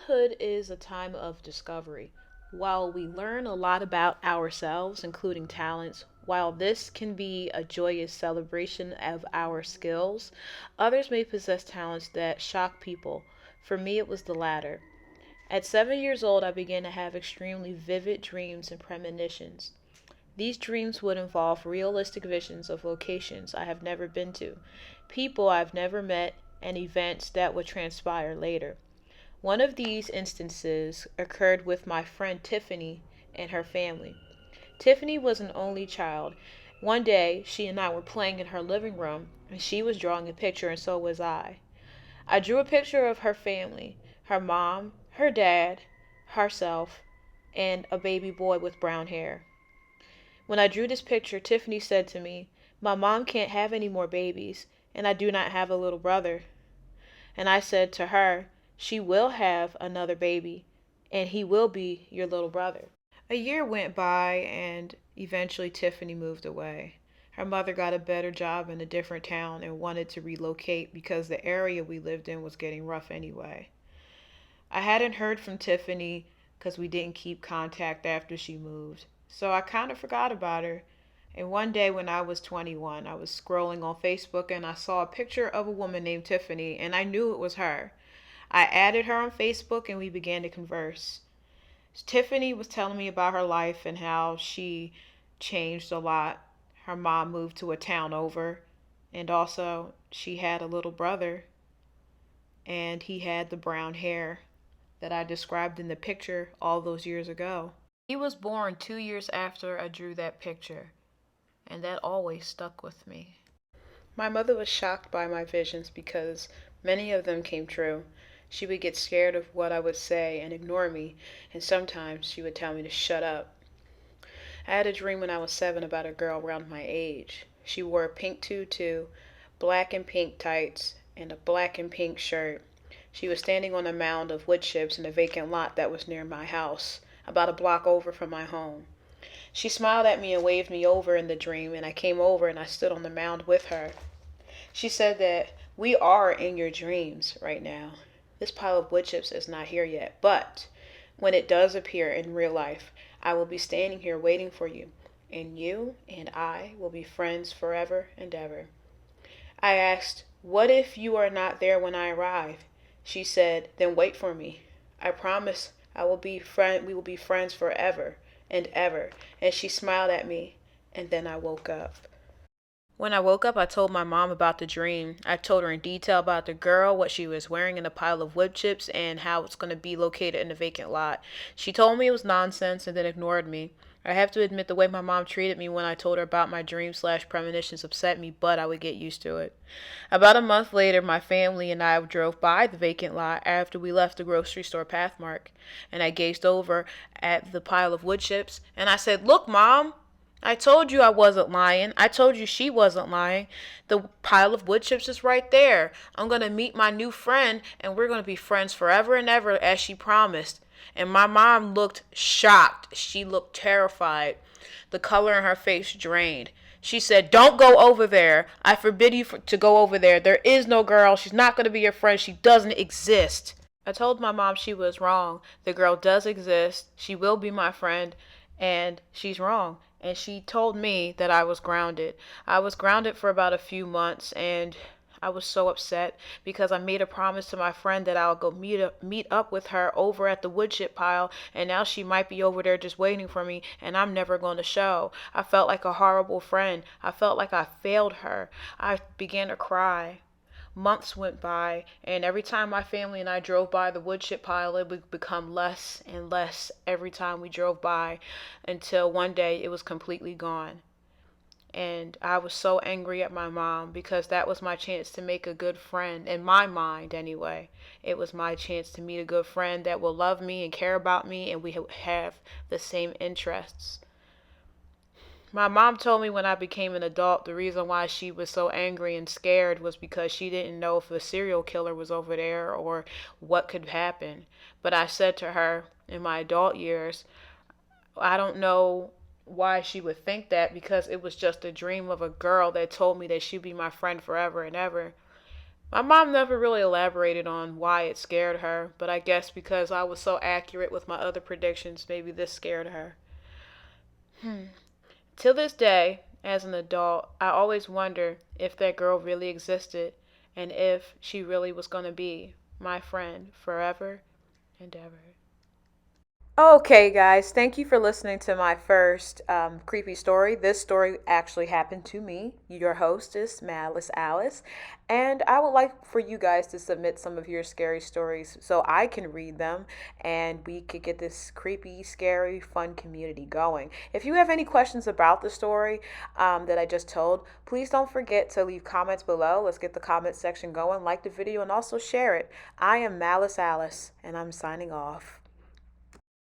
Childhood is a time of discovery. While we learn a lot about ourselves, including talents, while this can be a joyous celebration of our skills, others may possess talents that shock people. For me, it was the latter. At 7 years old, I began to have extremely vivid dreams and premonitions. These dreams would involve realistic visions of locations I have never been to, people I've never met, and events that would transpire later. One of these instances occurred with my friend Tiffany and her family. Tiffany was an only child. One day, she and I were playing in her living room, and she was drawing a picture, and so was I. I drew a picture of her family, her mom, her dad, herself, and a baby boy with brown hair. When I drew this picture, Tiffany said to me, "My mom can't have any more babies, and I do not have a little brother." And I said to her, "She will have another baby, and he will be your little brother." A year went by, and eventually Tiffany moved away. Her mother got a better job in a different town and wanted to relocate because the area we lived in was getting rough anyway. I hadn't heard from Tiffany because we didn't keep contact after she moved. So I kind of forgot about her. And one day when I was 21, I was scrolling on Facebook and I saw a picture of a woman named Tiffany, and I knew it was her. I added her on Facebook and we began to converse. Tiffany was telling me about her life and how she changed a lot. Her mom moved to a town over, and also she had a little brother, and he had the brown hair that I described in the picture all those years ago. He was born 2 years after I drew that picture, and that always stuck with me. My mother was shocked by my visions because many of them came true. She would get scared of what I would say and ignore me, and sometimes she would tell me to shut up. I had a dream when I was 7 about a girl around my age. She wore a pink tutu, black and pink tights, and a black and pink shirt. She was standing on a mound of wood chips in a vacant lot that was near my house, about a block over from my home. She smiled at me and waved me over in the dream, and I came over and I stood on the mound with her. She said that we are in your dreams right now. This pile of wood chips is not here yet, but when it does appear in real life, I will be standing here waiting for you, and you and I will be friends forever and ever. I asked, "What if you are not there when I arrive?" She said, "Then wait for me. I promise we will be friends forever and ever." And she smiled at me, and then I woke up. When I woke up, I told my mom about the dream. I told her in detail about the girl, what she was wearing in a pile of wood chips, and how it's going to be located in a vacant lot. She told me it was nonsense and then ignored me. I have to admit the way my mom treated me when I told her about my dreams/premonitions upset me, but I would get used to it. About a month later, my family and I drove by the vacant lot after we left the grocery store Pathmark, and I gazed over at the pile of wood chips, and I said, "Look, Mom! I told you I wasn't lying. I told you she wasn't lying. The pile of wood chips is right there. I'm going to meet my new friend, and we're going to be friends forever and ever, as she promised." And my mom looked shocked. She looked terrified. The color in her face drained. She said, "Don't go over there. I forbid you to go over there. There is no girl. She's not going to be your friend. She doesn't exist." I told my mom she was wrong. The girl does exist. She will be my friend, and she's wrong. And she told me that I was grounded. I was grounded for about a few months, and I was so upset because I made a promise to my friend that I'll go meet up with her over at the wood chip pile, and now she might be over there just waiting for me, and I'm never going to show. I felt like a horrible friend. I felt like I failed her. I began to cry. Months went by, and every time my family and I drove by the wood chip pile, it would become less and less every time we drove by until one day it was completely gone. And I was so angry at my mom because that was my chance to make a good friend, in my mind anyway. It was my chance to meet a good friend that will love me and care about me, and we have the same interests. My mom told me when I became an adult the reason why she was so angry and scared was because she didn't know if a serial killer was over there or what could happen. But I said to her in my adult years, I don't know why she would think that because it was just a dream of a girl that told me that she'd be my friend forever and ever. My mom never really elaborated on why it scared her, but I guess because I was so accurate with my other predictions, maybe this scared her. Till this day, as an adult, I always wonder if that girl really existed and if she really was going to be my friend forever and ever. Okay, guys, thank you for listening to my first creepy story. This story actually happened to me, your hostess, Malice Alice. And I would like for you guys to submit some of your scary stories so I can read them and we could get this creepy, scary, fun community going. If you have any questions about the story that I just told, please don't forget to leave comments below. Let's get the comment section going, like the video, and also share it. I am Malice Alice, and I'm signing off.